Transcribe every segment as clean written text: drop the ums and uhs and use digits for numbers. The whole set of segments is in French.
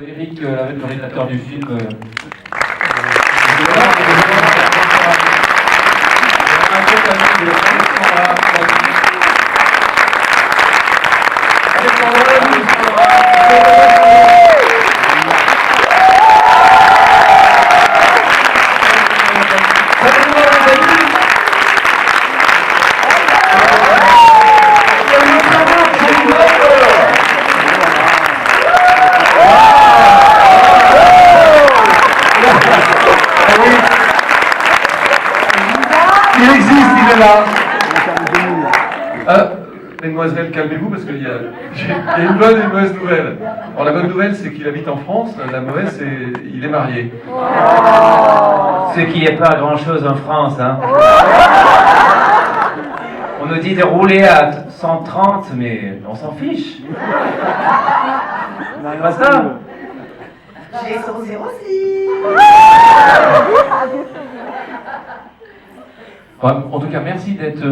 Eric, le réalisateur du film. Il existe, il est là. Mesdemoiselles, calmez-vous parce qu'il y a une bonne et une mauvaise nouvelle. Alors la bonne nouvelle, c'est qu'il habite en France. La mauvaise, c'est qu'il est marié. Ce qui n'est pas grand-chose en France, hein. On nous dit de rouler à 130, mais on s'en fiche. C'est pas ça. J'ai son 06. En tout cas, merci d'être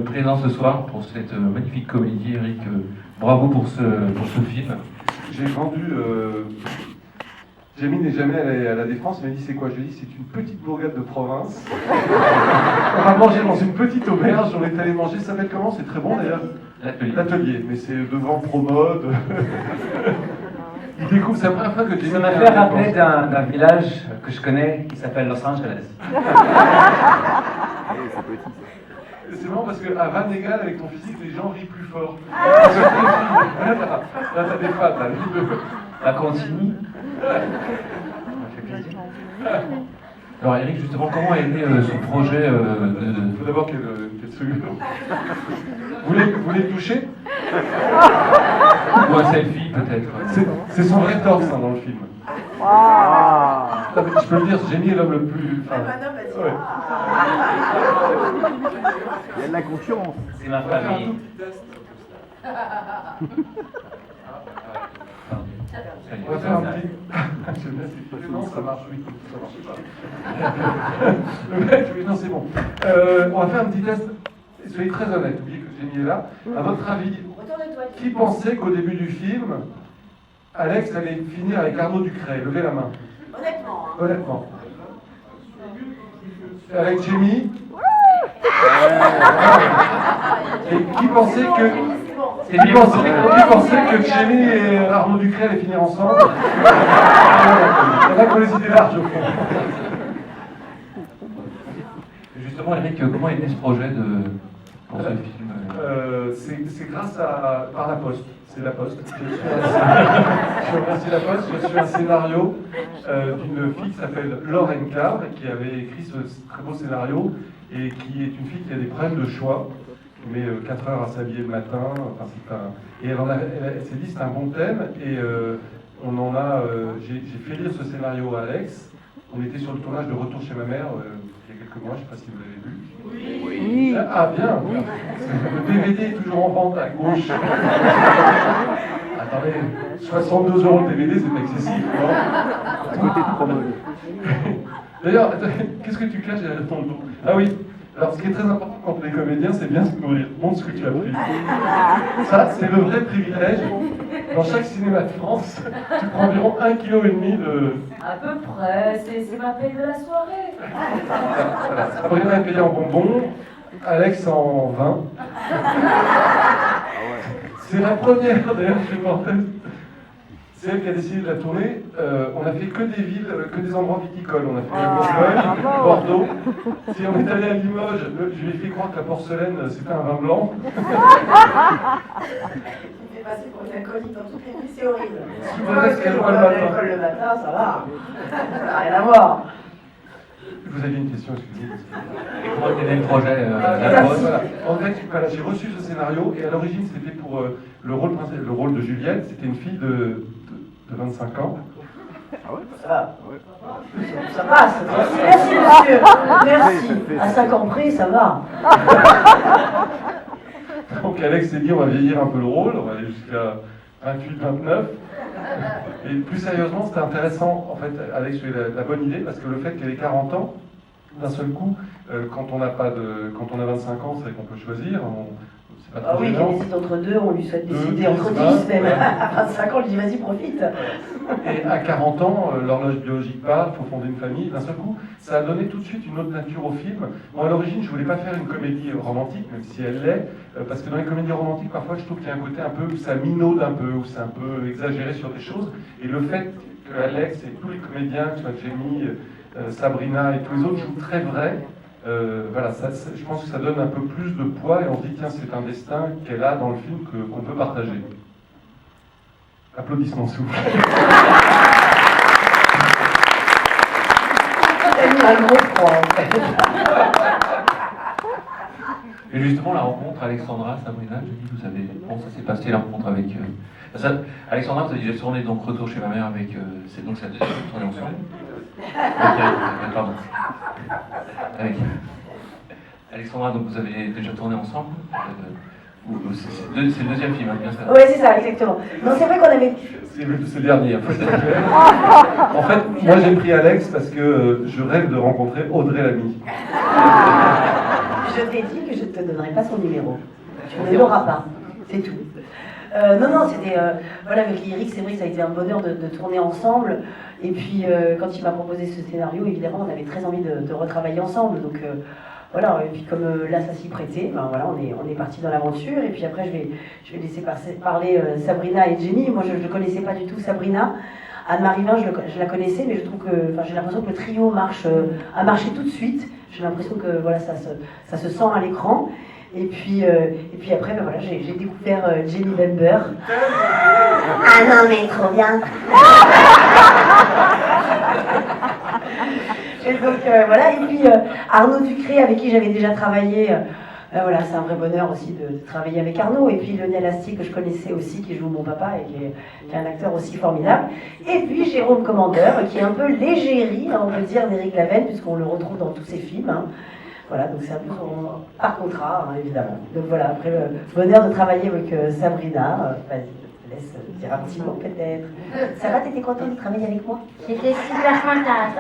présent ce soir pour cette magnifique comédie, Eric. Bravo pour ce film. J'ai vendu. Jamie n'est jamais allé à la Défense, il m'a dit c'est quoi? Je lui ai dit c'est une petite bourgade de province. On va manger dans une petite auberge, on est allé manger, ça s'appelle comment? C'est très bon d'ailleurs. L'atelier, mais c'est devant Promode. Il découvre, c'est la première fois que Jamie. Ça m'a fait rappeler d'un village que je connais qui s'appelle Los Angeles. C'est marrant parce qu'à Van Egal, avec ton physique, les gens rient plus fort. Là, t'as des fans, là. La continue. Ça fait plaisir. Alors Eric, justement, comment est né ce projet Il faut d'abord qu'elle se... Vous voulez le toucher? Ou un selfie, peut-être. C'est son vrai torse hein, dans le film. Non, mais je peux le dire, Jamie est l'homme le plus... Enfin, ouais. Il y a de la concurrence. C'est ma famille. On va faire un petit... J'aime bien ces trucs. Non, ça marche, oui. Ça marche pas. Le mec, oui, non, c'est bon. On va faire un petit test. Soyez très honnête, oubliez que Jamie est là. À votre avis, qui pensait qu'au début du film, Alex allait finir avec Arnaud Ducret? Levez la main. Honnêtement. Hein. Honnêtement. Avec Jamie. Et qui pensait que... Qui pensait que Jamie et Arnaud Ducret allaient finir ensemble? Il y en a qui ont les idées larges au fond. Justement, Eric, comment est né ce projet pour ce film? C'est grâce par la Poste. C'est la Poste. Je remercie la Poste. J'ai reçu un scénario d'une fille qui s'appelle Laure Enclar, qui avait écrit ce très beau scénario et qui est une fille qui a des problèmes de choix. Mais 4 heures à s'habiller le matin. Enfin, et elle s'est dit c'est un bon thème et on en a. J'ai fait lire ce scénario à Alex. On était sur le tournage de Retour chez ma mère il y a quelques mois. Je ne sais pas si vous l'avez vu. Oui. Ah bien. Oui. Le DVD est toujours en vente à gauche. Attendez, 62 € le DVD, c'est pas excessif, non? À côté de Promode. D'ailleurs, qu'est-ce que tu caches derrière ton dos? Ah oui. Alors, ce qui est très important quand on est comédien, c'est bien se nourrir. Montre ce que tu as pris. Ça, c'est le vrai privilège. Dans chaque cinéma de France, tu prends environ 1,5 kg de... À peu près, c'est ma paye de la soirée. Voilà. Sabrina est payée en bonbons, Alex en vin. C'est la première, d'ailleurs, je suis mortel. C'est elle qui a décidé de la tourner. On a fait que des villes, que des endroits viticoles. On a fait Bourgogne, Bordeaux. Si on est allé à Limoges, je lui ai fait croire que la porcelaine, c'était un vin blanc. Il fait passer pour une alcoolique dans toutes les nuits, c'est horrible. Est-ce qu'elle voit le matin? Le matin, ça va. Ça n'a rien à voir. Vous aviez une question, excusez-moi. Et comment est né le projet Voilà. En fait, voilà, j'ai reçu ce scénario et à l'origine, c'était pour le rôle de Juliette. C'était une fille de 25 ans. Ah ouais? Ça va. Ça passe. Merci, monsieur. Merci. À 5 ans près, ça va. Donc Alex s'est dit, on va vieillir un peu le rôle, on va aller jusqu'à 28, 29. Et plus sérieusement, c'était intéressant. En fait, Alex a eu la bonne idée parce que le fait qu'elle ait 40 ans, d'un seul coup, quand on a 25 ans, c'est vrai qu'on peut choisir. C'est pas Ah très oui, gênant. qui décide entre deux, on lui souhaite décider Deux, entre c'est ça. 10 même. À 25 ans, on lui dit vas-y, profite. Et à 40 ans, l'horloge biologique part, il faut fonder une famille. D'un seul coup, ça a donné tout de suite une autre nature au film. Moi, à l'origine, je voulais pas faire une comédie romantique, même si elle l'est, parce que dans les comédies romantiques, parfois, je trouve qu'il y a un côté un peu où ça minaude un peu, où c'est un peu exagéré sur des choses. Et le fait que Alex et tous les comédiens, que ce soit Jamie, Sabrina et tous les autres, jouent très vrai, voilà, je pense que ça donne un peu plus de poids et on se dit, tiens, c'est un destin qu'elle a dans le film qu'on peut partager. Applaudissements, s'il vous plaît. T'as mis un gros froid en fait. Et justement, la rencontre, Alexandra, Sabrina, j'ai dit, vous savez, bon, ça s'est passé la rencontre avec. Alexandra, vous avez déjà tourné donc Retour chez ma mère avec. C'est donc sa deuxième tournée ensemble. Pardon. Avec Alexandra, donc vous avez déjà tourné ensemble. C'est le deuxième film, hein, bien ça. Oui, c'est ça, exactement. Non, c'est vrai qu'on avait. C'est le dernier, en fait. En fait, moi j'ai pris Alex parce que je rêve de rencontrer Audrey Lamy. Je t'ai dit que je ne te donnerai pas son numéro. Tu ne l'auras pas. C'est tout. Non, c'était. Voilà, avec Eric, c'est vrai que ça a été un bonheur de tourner ensemble. Et puis, quand il m'a proposé ce scénario, évidemment, on avait très envie de retravailler ensemble. Donc, voilà, et puis comme là, ça s'y prêtait, ben, voilà, on est parti dans l'aventure. Et puis après, je vais laisser parler Sabrina et Jenny. Moi, je ne connaissais pas du tout Sabrina. Anne-Marie Vin, je la connaissais, mais je trouve que, j'ai l'impression que le trio a marché tout de suite. J'ai l'impression que voilà, ça se sent à l'écran. Et puis après, ben voilà, j'ai découvert Jenny Bember. Ah non, mais trop bien. Et donc voilà, et puis Arnaud Ducré, avec qui j'avais déjà travaillé. Voilà, c'est un vrai bonheur aussi de travailler avec Arnaud. Et puis Lionel Astier, que je connaissais aussi, qui joue mon papa et qui est un acteur aussi formidable. Et puis Jérôme Commandeur, qui est un peu l'égérie, on peut dire, d'Éric Lavenne, puisqu'on le retrouve dans tous ses films. Hein. Voilà, donc c'est un peu par contrat, hein, évidemment. Donc voilà, après le bonheur de travailler avec Sabrina. Vas-y, je te laisse dire un petit mot peut-être. Ça va, t'étais contente de travailler avec moi? J'étais super contente.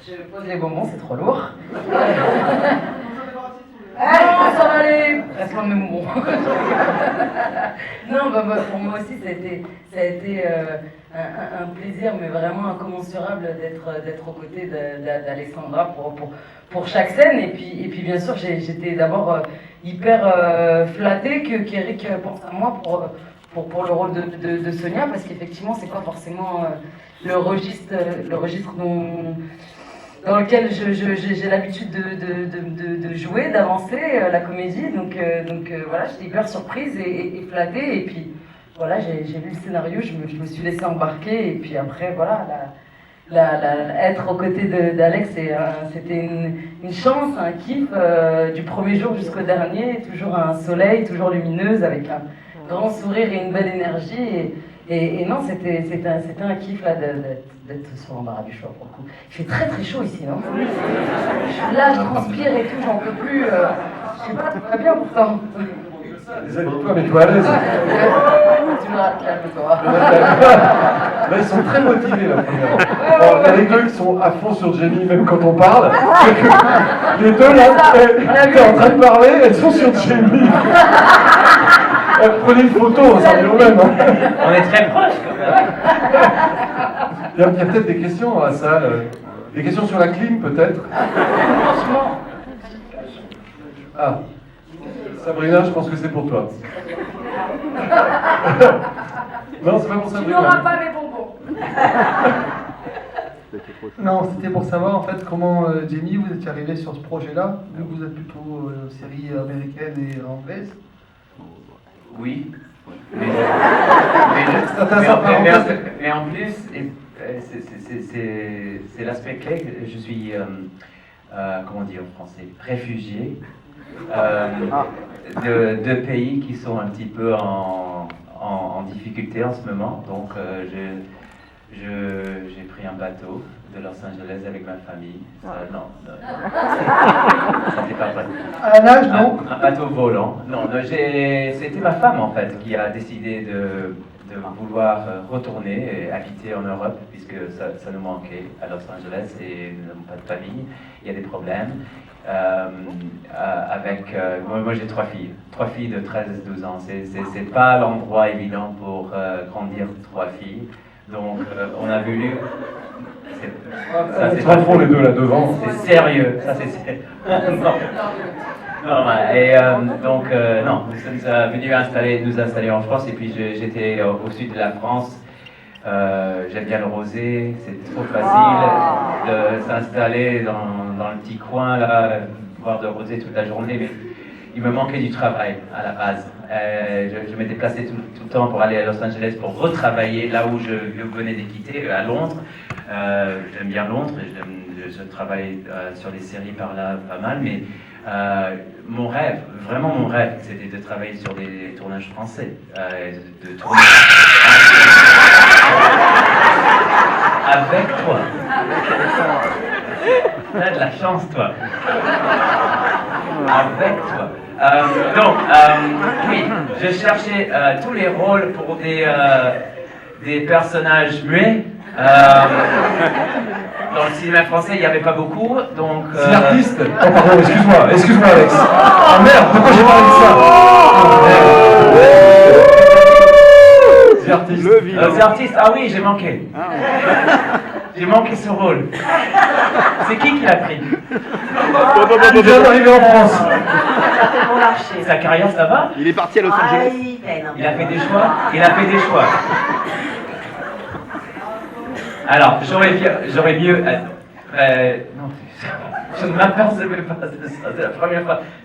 Je pose les bonbons, c'est trop lourd. Ah, ça va aller. Reste-moi mes bonbons. Non, pour moi aussi, ça a été un plaisir, mais vraiment incommensurable d'être aux côtés d'Alexandra pour chaque scène. Et puis bien sûr, j'étais d'abord hyper flattée qu'Eric pense à moi pour le rôle de Sonia, parce qu'effectivement, c'est pas forcément le registre dans lequel j'ai l'habitude de jouer, d'avancer, la comédie. Donc voilà, j'étais hyper surprise et flattée. Et puis voilà, j'ai lu le scénario, je me suis laissée embarquer. Et puis après, voilà, être aux côtés d'Alex, c'était une chance, un kiff, du premier jour jusqu'au dernier. Toujours un soleil, toujours lumineuse, avec un grand sourire et une belle énergie. Et non, c'était un kiff là d'être sur l'embarras du choix pour le coup. Il fait très très chaud ici, non? Là, je transpire et tout, j'en peux plus. Je sais pas, tout va bien pourtant. Déshabille-toi, mets-toi à l'aise. Tu me rappelles, toi. Là, ils sont très motivés, la première. Bon, il y a les deux qui sont à fond sur Jenny, même quand on parle. Les deux, là, t'es en train de parler, elles sont sur Jenny. Prenez une photo, ça revient au même. Hein. On est très proches quand même. Il y a peut-être des questions à ça. Des questions sur la clim, peut-être. Franchement. Ah. Sabrina, je pense que c'est pour toi. Non, c'est pas pour Tu Sabrina. n'auras pas mes bonbons. Non, c'était pour savoir en fait comment Jamie, vous étiez arrivé sur ce projet-là, vu que vous êtes plutôt série américaine et anglaise. Oui. Mais en plus, c'est l'aspect clé que je suis, comment dire en français, réfugié de pays qui sont un petit peu en difficulté en ce moment. Donc j'ai pris un bateau de Los Angeles avec ma famille. Ça n'était pas vrai. À la nage, non? Un bateau volant. Non, c'était ma femme en fait qui a décidé de vouloir retourner et habiter en Europe, puisque ça nous manquait à Los Angeles et nous n'avons pas de famille, il y a des problèmes. Moi j'ai 3 filles de 13-12 ans, c'est pas l'endroit évident pour grandir 3 filles, donc on a voulu... Ça, c'est pas trop les deux là devant. C'est sérieux, ça c'est sérieux. Non, et donc, non, nous sommes venus nous installer en France, et puis j'étais au sud de la France. J'aime bien le rosé, c'est trop facile de s'installer dans le petit coin là, boire de rosé toute la journée, mais il me manquait du travail à la base. Je m'étais placé tout le temps pour aller à Los Angeles pour retravailler là où je venais de quitter, à Londres. J'aime bien Londres, je travaille sur des séries par là pas mal, mais mon rêve, vraiment mon rêve, c'était de travailler sur des tournages français, de tourner avec toi. T'as de la chance, toi. Avec toi. Oui, je cherchais tous les rôles pour des personnages muets. Dans le cinéma français, il n'y avait pas beaucoup, donc... C'est l'artiste. Oh pardon, excuse-moi Alex. Oh merde, pourquoi j'ai parlé de ça? C'est l'artiste. C'est artiste, ah oui, j'ai manqué. J'ai manqué ce rôle. C'est qui l'a pris? Il vient d'arriver en France. Bon marché. Sa carrière, ça va? Il est parti à Los Angeles. Il a fait des choix. Alors, j'aurais mieux... non, je ne m'apercevais pas de ça.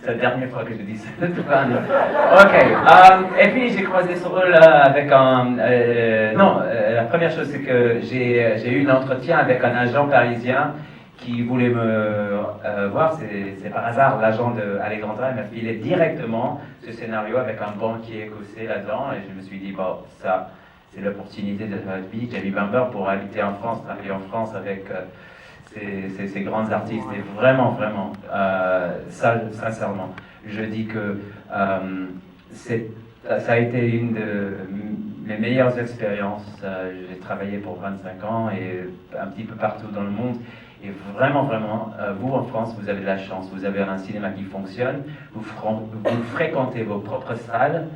C'est la dernière fois que je dis ça. Ok. Et puis, j'ai croisé ce rôle avec un... la première chose, c'est que j'ai eu un entretien avec un agent parisien qui voulait me voir. C'est par hasard l'agent d'Alexandra. Il m'a filé directement ce scénario avec un banquier écossais là-dedans. Et je me suis dit, bon, ça... C'est l'opportunité de notre vie. Jamie Bamber pour habiter en France, travailler en France avec ces grands artistes. Et vraiment, sincèrement, je dis que ça a été une de mes meilleures expériences. J'ai travaillé pour 25 ans et un petit peu partout dans le monde. Et vraiment, vous en France, vous avez de la chance. Vous avez un cinéma qui fonctionne. Vous fréquentez vos propres salles.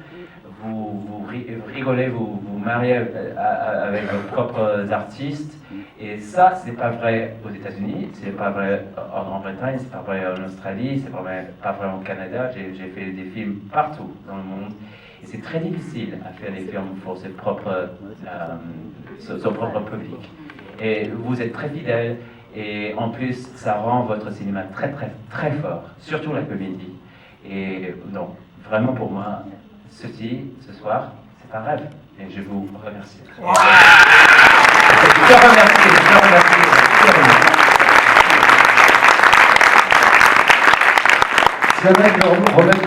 Vous rigolez, vous mariez avec vos propres artistes, et ça, c'est pas vrai aux États-Unis, c'est pas vrai en Grande-Bretagne, c'est pas vrai en Australie, c'est pas vrai au Canada. J'ai fait des films partout dans le monde, et c'est très difficile à faire des films pour son propre public. Et vous êtes très fidèles, et en plus, ça rend votre cinéma très fort, surtout la comédie. Et donc, vraiment pour moi, ce soir, c'est un rêve. Et je vous remercie. Je remercie. Si un mec veut remettre le